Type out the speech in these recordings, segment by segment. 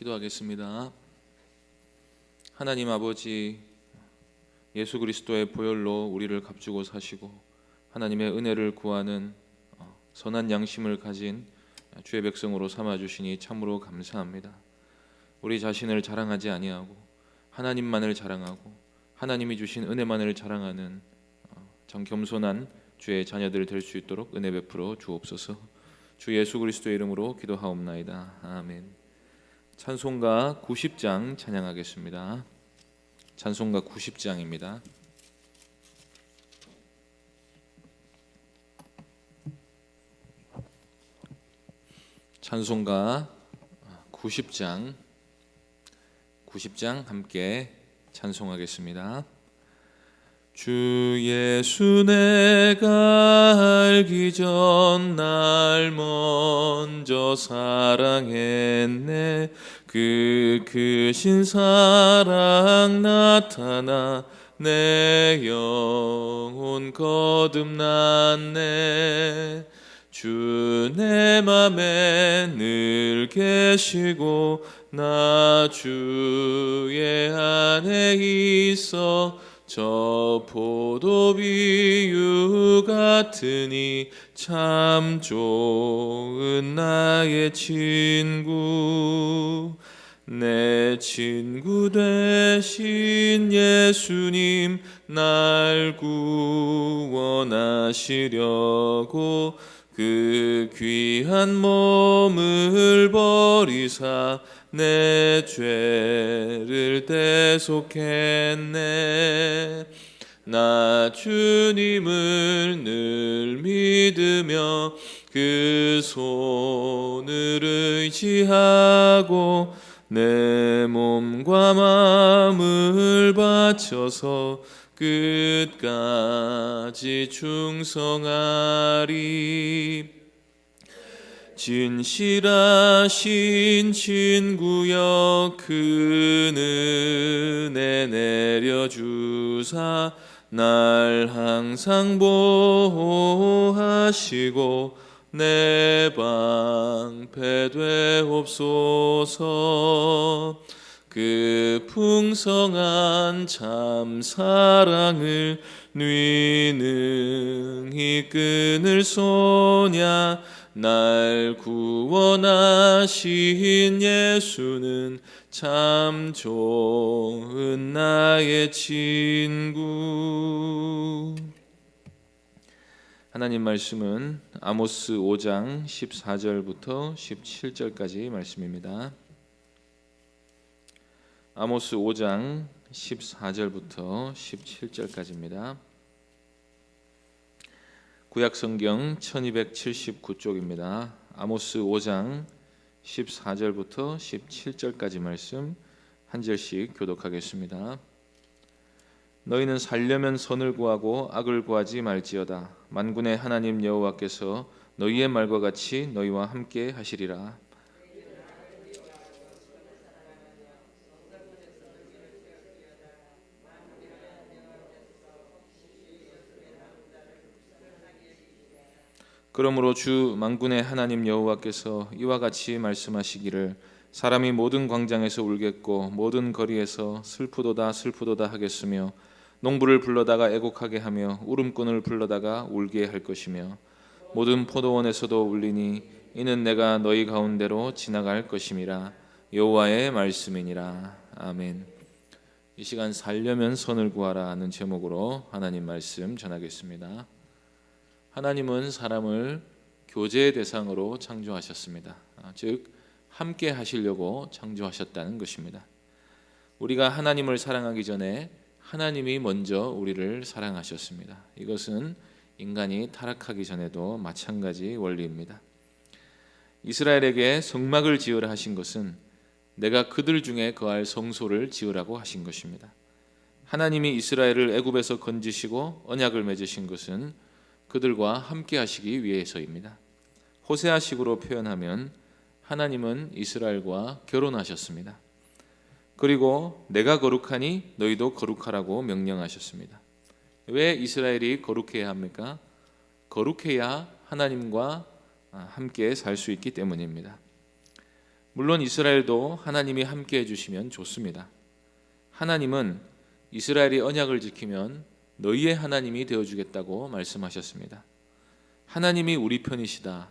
기도하겠습니다. 하나님 아버지, 예수 그리스도의 보혈로 우리를 값주고 사시고 하나님의 은혜를 구하는 선한 양심을 가진 주의 백성으로 삼아 주시니 참으로 감사합니다. 우리 자신을 자랑하지 아니하고 하나님만을 자랑하고 하나님이 주신 은혜만을 자랑하는 참 겸손한 주의 자녀들 될 수 있도록 은혜 베풀어 주옵소서. 주 예수 그리스도의 이름으로 기도하옵나이다. 아멘. 찬송가 90장 찬양하겠습니다. 찬송가 90장입니다. 찬송가 90장 함께 찬송하겠습니다. 주 예수 내가 알기 전 날 먼저 사랑했네. 그 크신 사랑 나타나 내 영혼 거듭났네. 주 내 맘에 늘 계시고 나 주의 안에 있어 저 포도비유 같으니 참 좋은 나의 친구. 내 친구 되신 예수님 날 구원하시려고 그 귀한 몸을 버리사 내 죄를 대속했네. 나 주님을 늘 믿으며 그 손을 의지하고 내 몸과 마음을 바쳐서 끝까지 충성하리. 진실하신 친구여 큰 은혜 내려주사 날 항상 보호하시고 내 방패 되옵소서. 그 풍성한 참 사랑을 능히 끊을 소냐. 날 구원하신 예수는 참 좋은 나의 친구. 하나님 말씀은 아모스 5장 14절부터 17절까지 말씀입니다. 아모스 5장 14절부터 17절까지입니다. 구약성경 1279쪽입니다. 아모스 5장 14절부터 17절까지 말씀 한 절씩 교독하겠습니다. 너희는 살려면 선을 구하고 악을 구하지 말지어다. 만군의 하나님 여호와께서 너희의 말과 같이 너희와 함께 하시리라. 그러므로 주 만군의 하나님 여호와께서 이와 같이 말씀하시기를 사람이 모든 광장에서 울겠고 모든 거리에서 슬프도다 슬프도다 하겠으며 농부를 불러다가 애곡하게 하며 울음꾼을 불러다가 울게 할 것이며 모든 포도원에서도 울리니 이는 내가 너희 가운데로 지나갈 것임이라. 여호와의 말씀이니라. 아멘. 이 시간 살려면 선을 구하라 하는 제목으로 하나님 말씀 전하겠습니다. 하나님은 사람을 교제의 대상으로 창조하셨습니다. 즉 함께 하시려고 창조하셨다는 것입니다. 우리가 하나님을 사랑하기 전에 하나님이 먼저 우리를 사랑하셨습니다. 이것은 인간이 타락하기 전에도 마찬가지 원리입니다. 이스라엘에게 성막을 지으라 하신 것은 내가 그들 중에 거할 성소를 지으라고 하신 것입니다. 하나님이 이스라엘을 애굽에서 건지시고 언약을 맺으신 것은 그들과 함께 하시기 위해서입니다. 호세아식으로 표현하면 하나님은 이스라엘과 결혼하셨습니다. 그리고 내가 거룩하니 너희도 거룩하라고 명령하셨습니다. 왜 이스라엘이 거룩해야 합니까? 거룩해야 하나님과 함께 살 수 있기 때문입니다. 물론 이스라엘도 하나님이 함께 해주시면 좋습니다. 하나님은 이스라엘이 언약을 지키면 너희의 하나님이 되어주겠다고 말씀하셨습니다. 하나님이 우리 편이시다,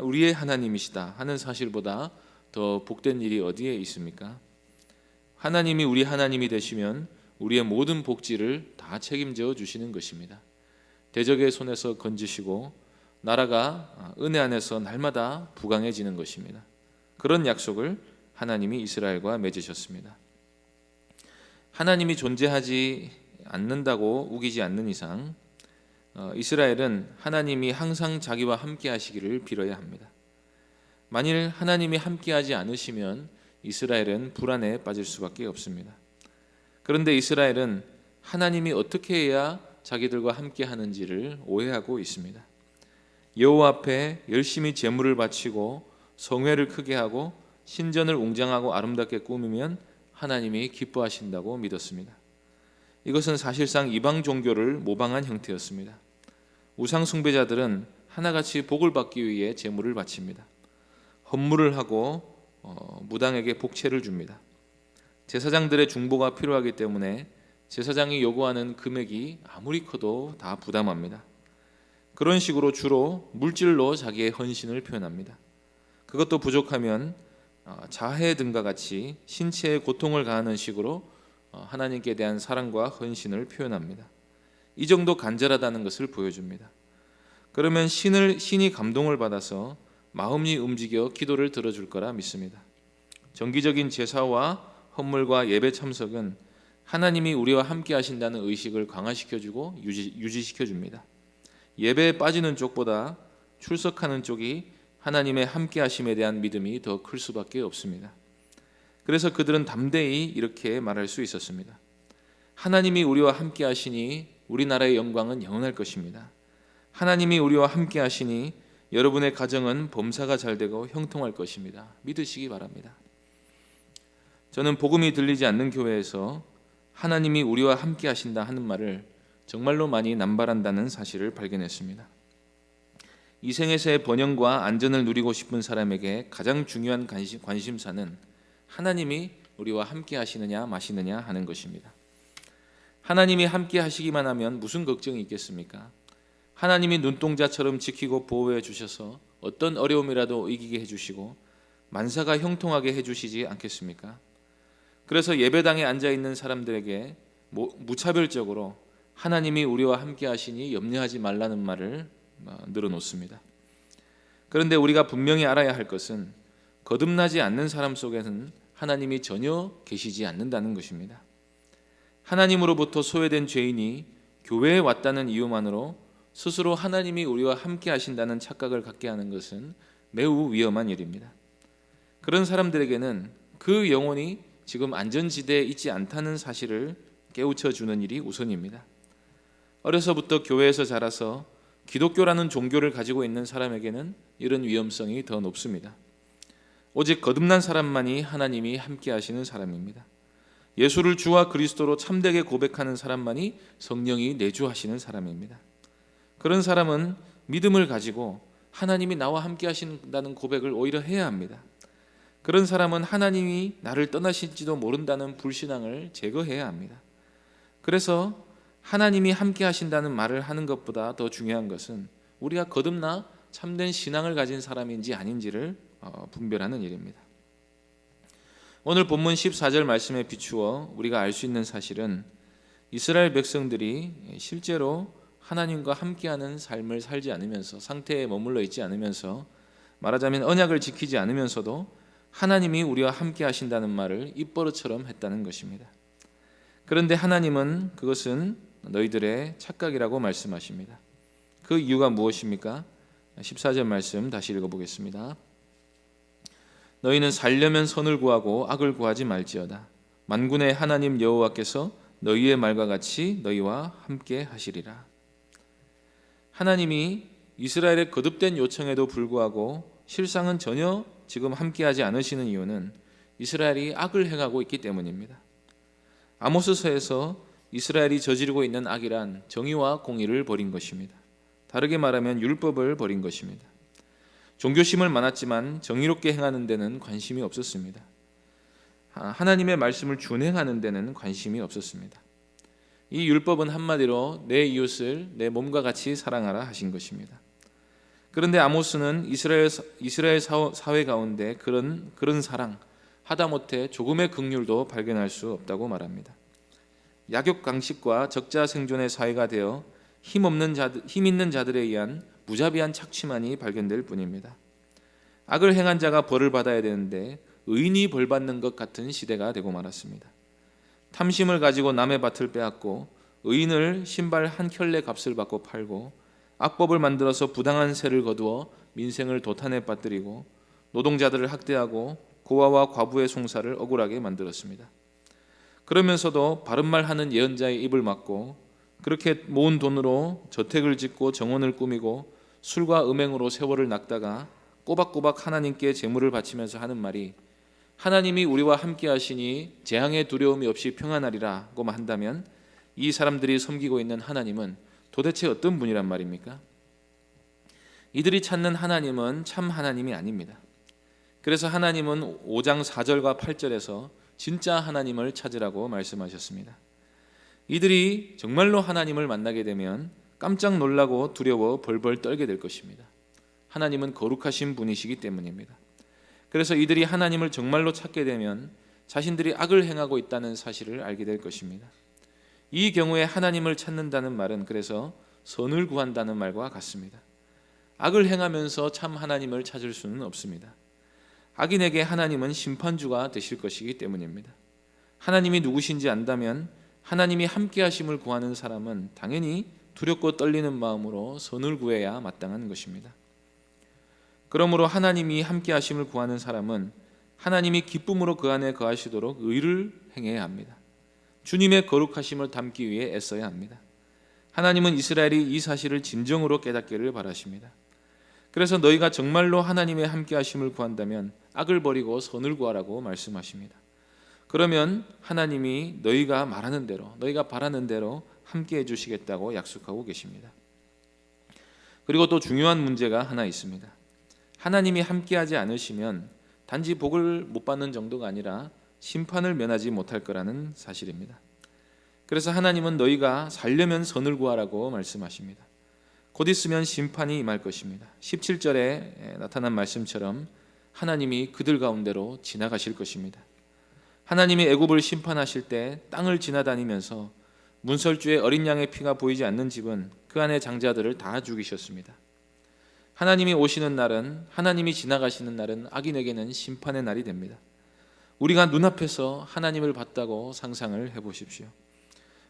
우리의 하나님이시다 하는 사실보다 더 복된 일이 어디에 있습니까? 하나님이 우리 하나님이 되시면 우리의 모든 복지를 다 책임져 주시는 것입니다. 대적의 손에서 건지시고 나라가 은혜 안에서 날마다 부강해지는 것입니다. 그런 약속을 하나님이 이스라엘과 맺으셨습니다. 하나님이 존재하지 않는다고 우기지 않는 이상 이스라엘은 하나님이 항상 자기와 함께 하시기를 빌어야 합니다. 만일 하나님이 함께하지 않으시면 이스라엘은 불안에 빠질 수밖에 없습니다. 그런데 이스라엘은 하나님이 어떻게 해야 자기들과 함께 하는지를 오해하고 있습니다. 여호와 앞에 열심히 제물을 바치고 성회를 크게 하고 신전을 웅장하고 아름답게 꾸미면 하나님이 기뻐하신다고 믿었습니다. 이것은 사실상 이방 종교를 모방한 형태였습니다. 우상 숭배자들은 하나같이 복을 받기 위해 제물을 바칩니다. 헌물을 하고 무당에게 복채를 줍니다. 제사장들의 중보가 필요하기 때문에 제사장이 요구하는 금액이 아무리 커도 다 부담합니다. 그런 식으로 주로 물질로 자기의 헌신을 표현합니다. 그것도 부족하면 자해 등과 같이 신체의 고통을 가하는 식으로 하나님께 대한 사랑과 헌신을 표현합니다. 이 정도 간절하다는 것을 보여줍니다. 그러면 신이 감동을 받아서 마음이 움직여 기도를 들어줄 거라 믿습니다. 정기적인 제사와 헌물과 예배 참석은 하나님이 우리와 함께 하신다는 의식을 강화시켜주고 유지시켜줍니다. 예배에 빠지는 쪽보다 출석하는 쪽이 하나님의 함께 하심에 대한 믿음이 더 클 수밖에 없습니다. 그래서 그들은 담대히 이렇게 말할 수 있었습니다. 하나님이 우리와 함께 하시니 우리나라의 영광은 영원할 것입니다. 하나님이 우리와 함께 하시니 여러분의 가정은 범사가 잘 되고 형통할 것입니다. 믿으시기 바랍니다. 저는 복음이 들리지 않는 교회에서 하나님이 우리와 함께 하신다 하는 말을 정말로 많이 남발한다는 사실을 발견했습니다. 이 생에서의 번영과 안전을 누리고 싶은 사람에게 가장 중요한 관심사는 하나님이 우리와 함께 하시느냐 마시느냐 하는 것입니다. 하나님이 함께 하시기만 하면 무슨 걱정이 있겠습니까? 하나님이 눈동자처럼 지키고 보호해 주셔서 어떤 어려움이라도 이기게 해주시고 만사가 형통하게 해주시지 않겠습니까? 그래서 예배당에 앉아있는 사람들에게 무차별적으로 하나님이 우리와 함께 하시니 염려하지 말라는 말을 늘어놓습니다. 그런데 우리가 분명히 알아야 할 것은 거듭나지 않는 사람 속에는 하나님이 전혀 계시지 않는다는 것입니다. 하나님으로부터 소외된 죄인이 교회에 왔다는 이유만으로 스스로 하나님이 우리와 함께 하신다는 착각을 갖게 하는 것은 매우 위험한 일입니다. 그런 사람들에게는 그 영혼이 지금 안전지대에 있지 않다는 사실을 깨우쳐 주는 일이 우선입니다. 어려서부터 교회에서 자라서 기독교라는 종교를 가지고 있는 사람에게는 이런 위험성이 더 높습니다. 오직 거듭난 사람만이 하나님이 함께 하시는 사람입니다. 예수를 주와 그리스도로 참되게 고백하는 사람만이 성령이 내주하시는 사람입니다. 그런 사람은 믿음을 가지고 하나님이 나와 함께 하신다는 고백을 오히려 해야 합니다. 그런 사람은 하나님이 나를 떠나실지도 모른다는 불신앙을 제거해야 합니다. 그래서 하나님이 함께 하신다는 말을 하는 것보다 더 중요한 것은 우리가 거듭나 참된 신앙을 가진 사람인지 아닌지를 분별하는 일입니다. 오늘 본문 14절 말씀에 비추어 우리가 알 수 있는 사실은 이스라엘 백성들이 실제로 하나님과 함께하는 삶을 살지 않으면서 상태에 머물러 있지 않으면서 말하자면 언약을 지키지 않으면서도 하나님이 우리와 함께 하신다는 말을 입버릇처럼 했다는 것입니다. 그런데 하나님은 그것은 너희들의 착각이라고 말씀하십니다. 그 이유가 무엇입니까? 14절 말씀 다시 읽어보겠습니다. 너희는 살려면 선을 구하고 악을 구하지 말지어다. 만군의 하나님 여호와께서 너희의 말과 같이 너희와 함께 하시리라. 하나님이 이스라엘의 거듭된 요청에도 불구하고 실상은 전혀 지금 함께하지 않으시는 이유는 이스라엘이 악을 행하고 있기 때문입니다. 아모스서에서 이스라엘이 저지르고 있는 악이란 정의와 공의를 버린 것입니다. 다르게 말하면 율법을 버린 것입니다. 종교심은 많았지만 정의롭게 행하는 데는 관심이 없었습니다. 하나님의 말씀을 준행하는 데는 관심이 없었습니다. 이 율법은 한마디로 내 이웃을 내 몸과 같이 사랑하라 하신 것입니다. 그런데 아모스는 이스라엘 사회 가운데 그런 사랑, 하다못해 조금의 긍휼도 발견할 수 없다고 말합니다. 약육강식과 적자생존의 사회가 되어 힘 있는 자들에 의한 무자비한 착취만이 발견될 뿐입니다. 악을 행한 자가 벌을 받아야 되는데 의인이 벌 받는 것 같은 시대가 되고 말았습니다. 탐심을 가지고 남의 밭을 빼앗고 의인을 신발 한 켤레 값을 받고 팔고 악법을 만들어서 부당한 세를 거두어 민생을 도탄에 빠뜨리고 노동자들을 학대하고 고아와 과부의 송사를 억울하게 만들었습니다. 그러면서도 바른 말 하는 예언자의 입을 막고 그렇게 모은 돈으로 저택을 짓고 정원을 꾸미고 술과 음행으로 세월을 낚다가 꼬박꼬박 하나님께 제물을 바치면서 하는 말이 하나님이 우리와 함께 하시니 재앙의 두려움이 없이 평안하리라고만 한다면 이 사람들이 섬기고 있는 하나님은 도대체 어떤 분이란 말입니까? 이들이 찾는 하나님은 참 하나님이 아닙니다. 그래서 하나님은 5장 4절과 8절에서 진짜 하나님을 찾으라고 말씀하셨습니다. 이들이 정말로 하나님을 만나게 되면 깜짝 놀라고 두려워 벌벌 떨게 될 것입니다. 하나님은 거룩하신 분이시기 때문입니다. 그래서 이들이 하나님을 정말로 찾게 되면 자신들이 악을 행하고 있다는 사실을 알게 될 것입니다. 이 경우에 하나님을 찾는다는 말은 그래서 선을 구한다는 말과 같습니다. 악을 행하면서 참 하나님을 찾을 수는 없습니다. 악인에게 하나님은 심판주가 되실 것이기 때문입니다. 하나님이 누구신지 안다면 하나님이 함께 하심을 구하는 사람은 당연히 두렵고 떨리는 마음으로 선을 구해야 마땅한 것입니다. 그러므로 하나님이 함께 하심을 구하는 사람은 하나님이 기쁨으로 그 안에 거하시도록 의를 행해야 합니다. 주님의 거룩하심을 담기 위해 애써야 합니다. 하나님은 이스라엘이 이 사실을 진정으로 깨닫기를 바라십니다. 그래서 너희가 정말로 하나님의 함께 하심을 구한다면 악을 버리고 선을 구하라고 말씀하십니다. 그러면 하나님이 너희가 말하는 대로, 너희가 바라는 대로 함께 해주시겠다고 약속하고 계십니다. 그리고 또 중요한 문제가 하나 있습니다. 하나님이 함께하지 않으시면 단지 복을 못 받는 정도가 아니라 심판을 면하지 못할 거라는 사실입니다. 그래서 하나님은 너희가 살려면 선을 구하라고 말씀하십니다. 곧 있으면 심판이 임할 것입니다. 17절에 나타난 말씀처럼 하나님이 그들 가운데로 지나가실 것입니다. 하나님이 애굽을 심판하실 때 땅을 지나다니면서 문설주에 어린 양의 피가 보이지 않는 집은 그 안에 장자들을 다 죽이셨습니다. 하나님이 오시는 날은, 하나님이 지나가시는 날은 악인에게는 심판의 날이 됩니다. 우리가 눈앞에서 하나님을 봤다고 상상을 해보십시오.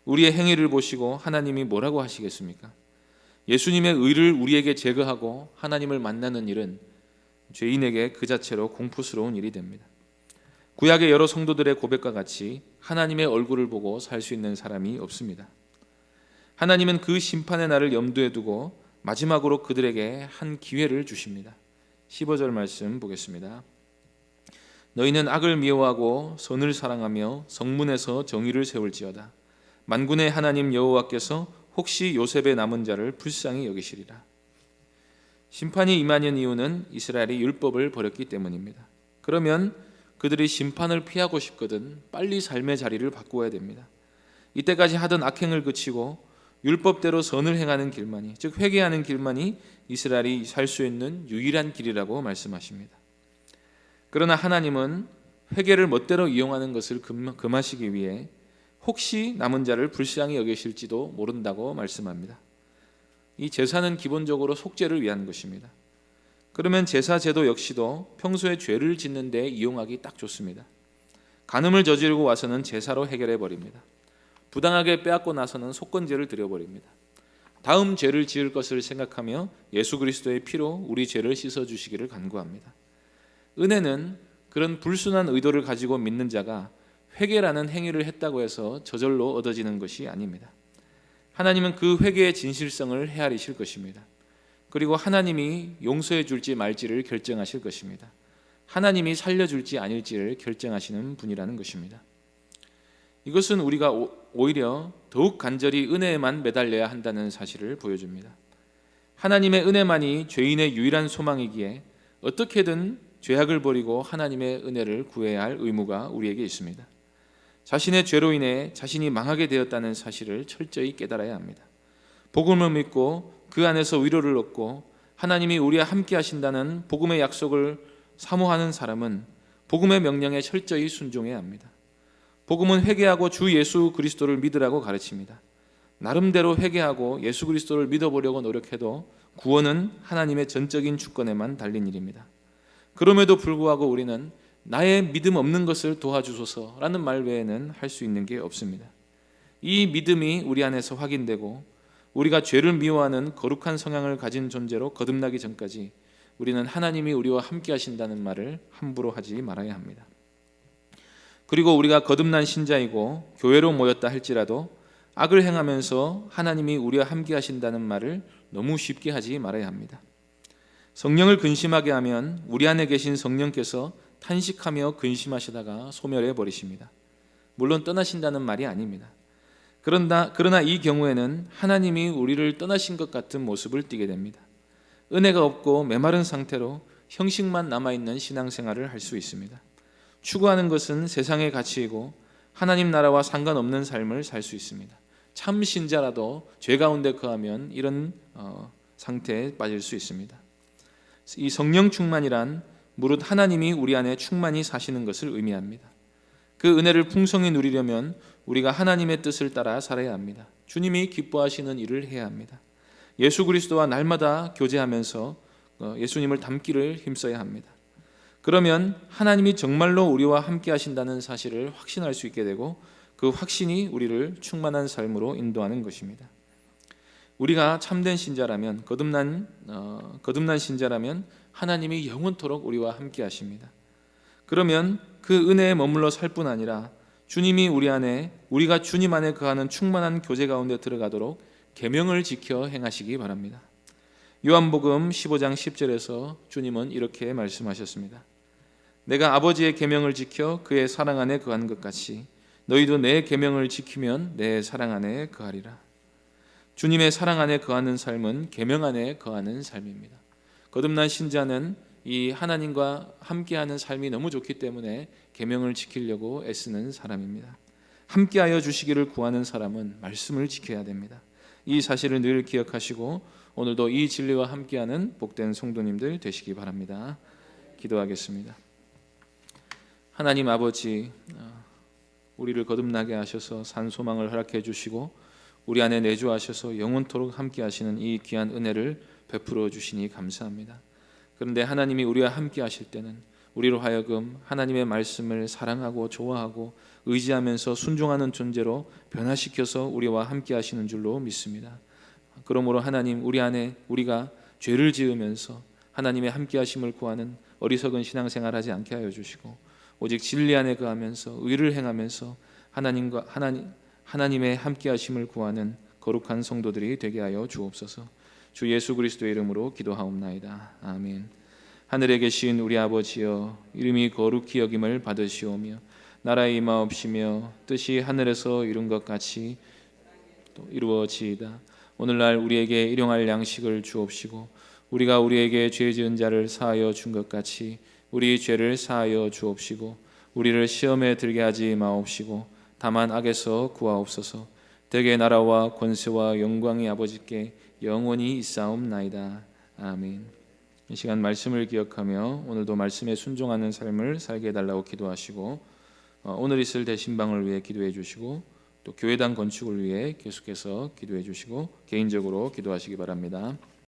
우리의 행위를 보시고 하나님이 뭐라고 하시겠습니까? 예수님의 의를 우리에게 제거하고 하나님을 만나는 일은 죄인에게 그 자체로 공포스러운 일이 됩니다. 구약의 여러 성도들의 고백과 같이 하나님의 얼굴을 보고 살 수 있는 사람이 없습니다. 하나님은 그 심판의 날을 염두에 두고 마지막으로 그들에게 한 기회를 주십니다. 15절 말씀 보겠습니다. 너희는 악을 미워하고 선을 사랑하며 성문에서 정의를 세울지어다. 만군의 하나님 여호와께서 혹시 요셉의 남은 자를 불쌍히 여기시리라. 심판이 임하는 이유는 이스라엘이 율법을 버렸기 때문입니다. 그러면 그들이 심판을 피하고 싶거든 빨리 삶의 자리를 바꾸어야 됩니다. 이때까지 하던 악행을 그치고 율법대로 선을 행하는 길만이, 즉 회개하는 길만이 이스라엘이 살 수 있는 유일한 길이라고 말씀하십니다. 그러나 하나님은 회개를 멋대로 이용하는 것을 금하시기 위해 혹시 남은 자를 불쌍히 여기실지도 모른다고 말씀합니다. 이 제사는 기본적으로 속죄를 위한 것입니다. 그러면 제사 제도 역시도 평소에 죄를 짓는 데 이용하기 딱 좋습니다. 간음을 저지르고 와서는 제사로 해결해 버립니다. 부당하게 빼앗고 나서는 속건제를 드려버립니다. 다음 죄를 지을 것을 생각하며 예수 그리스도의 피로 우리 죄를 씻어주시기를 간구합니다. 은혜는 그런 불순한 의도를 가지고 믿는 자가 회개라는 행위를 했다고 해서 저절로 얻어지는 것이 아닙니다. 하나님은 그 회개의 진실성을 헤아리실 것입니다. 그리고 하나님이 용서해 줄지 말지를 결정하실 것입니다. 하나님이 살려줄지 아닐지를 결정하시는 분이라는 것입니다. 이것은 우리가 오히려 더욱 간절히 은혜에만 매달려야 한다는 사실을 보여줍니다. 하나님의 은혜만이 죄인의 유일한 소망이기에 어떻게든 죄악을 버리고 하나님의 은혜를 구해야 할 의무가 우리에게 있습니다. 자신의 죄로 인해 자신이 망하게 되었다는 사실을 철저히 깨달아야 합니다. 복음을 믿고 그 안에서 위로를 얻고 하나님이 우리와 함께 하신다는 복음의 약속을 사모하는 사람은 복음의 명령에 철저히 순종해야 합니다. 복음은 회개하고 주 예수 그리스도를 믿으라고 가르칩니다. 나름대로 회개하고 예수 그리스도를 믿어보려고 노력해도 구원은 하나님의 전적인 주권에만 달린 일입니다. 그럼에도 불구하고 우리는 나의 믿음 없는 것을 도와주소서라는 말 외에는 할 수 있는 게 없습니다. 이 믿음이 우리 안에서 확인되고 우리가 죄를 미워하는 거룩한 성향을 가진 존재로 거듭나기 전까지 우리는 하나님이 우리와 함께 하신다는 말을 함부로 하지 말아야 합니다. 그리고 우리가 거듭난 신자이고 교회로 모였다 할지라도 악을 행하면서 하나님이 우리와 함께 하신다는 말을 너무 쉽게 하지 말아야 합니다. 성령을 근심하게 하면 우리 안에 계신 성령께서 탄식하며 근심하시다가 소멸해 버리십니다. 물론 떠나신다는 말이 아닙니다. 그러나 이 경우에는 하나님이 우리를 떠나신 것 같은 모습을 띠게 됩니다. 은혜가 없고 메마른 상태로 형식만 남아있는 신앙생활을 할 수 있습니다. 추구하는 것은 세상의 가치이고 하나님 나라와 상관없는 삶을 살 수 있습니다. 참 신자라도 죄 가운데 거하면 이런 상태에 빠질 수 있습니다. 이 성령 충만이란 무릇 하나님이 우리 안에 충만히 사시는 것을 의미합니다. 그 은혜를 풍성히 누리려면 우리가 하나님의 뜻을 따라 살아야 합니다. 주님이 기뻐하시는 일을 해야 합니다. 예수 그리스도와 날마다 교제하면서 예수님을 닮기를 힘써야 합니다. 그러면 하나님이 정말로 우리와 함께 하신다는 사실을 확신할 수 있게 되고 그 확신이 우리를 충만한 삶으로 인도하는 것입니다. 우리가 참된 신자라면 거듭난 신자라면 하나님이 영원토록 우리와 함께 하십니다. 그러면 그 은혜에 머물러 살 뿐 아니라 주님이 우리 안에 우리가 주님 안에 거하는 충만한 교제 가운데 들어가도록 계명을 지켜 행하시기 바랍니다. 요한복음 15장 10절에서 주님은 이렇게 말씀하셨습니다. 내가 아버지의 계명을 지켜 그의 사랑 안에 거한 것 같이 너희도 내 계명을 지키면 내 사랑 안에 거하리라. 주님의 사랑 안에 거하는 삶은 계명 안에 거하는 삶입니다. 거듭난 신자는 이 하나님과 함께하는 삶이 너무 좋기 때문에 계명을 지키려고 애쓰는 사람입니다. 함께하여 주시기를 구하는 사람은 말씀을 지켜야 됩니다. 이 사실을 늘 기억하시고 오늘도 이 진리와 함께하는 복된 성도님들 되시기 바랍니다. 기도하겠습니다. 하나님 아버지, 우리를 거듭나게 하셔서 산 소망을 허락해 주시고 우리 안에 내주하셔서 영원토록 함께 하시는 이 귀한 은혜를 베풀어 주시니 감사합니다. 그런데 하나님이 우리와 함께 하실 때는 우리로 하여금 하나님의 말씀을 사랑하고 좋아하고 의지하면서 순종하는 존재로 변화시켜서 우리와 함께 하시는 줄로 믿습니다. 그러므로 하나님, 우리 안에 우리가 죄를 지으면서 하나님의 함께 하심을 구하는 어리석은 신앙생활하지 않게 하여 주시고 오직 진리 안에 거하면서 의를 행하면서 하나님의 함께 하심을 구하는 거룩한 성도들이 되게 하여 주옵소서. 주 예수 그리스도의 이름으로 기도하옵나이다. 아멘. 하늘에 계신 우리 아버지여, 이름이 거룩히 여김을 받으시오며 나라의 임하옵시며 뜻이 하늘에서 이룬 것 같이 또 이루어지이다. 오늘날 우리에게 일용할 양식을 주옵시고 우리가 우리에게 죄 지은 자를 사하여 준 것 같이 우리 죄를 사하여 주옵시고 우리를 시험에 들게 하지 마옵시고 다만 악에서 구하옵소서. 대개 나라와 권세와 영광이 아버지께 영원히 있사옵나이다. 아멘. 이 시간 말씀을 기억하며 오늘도 말씀에 순종하는 삶을 살게 해달라고 기도하시고 오늘 있을 대신방을 위해 기도해 주시고 또 교회당 건축을 위해 계속해서 기도해 주시고 개인적으로 기도하시기 바랍니다.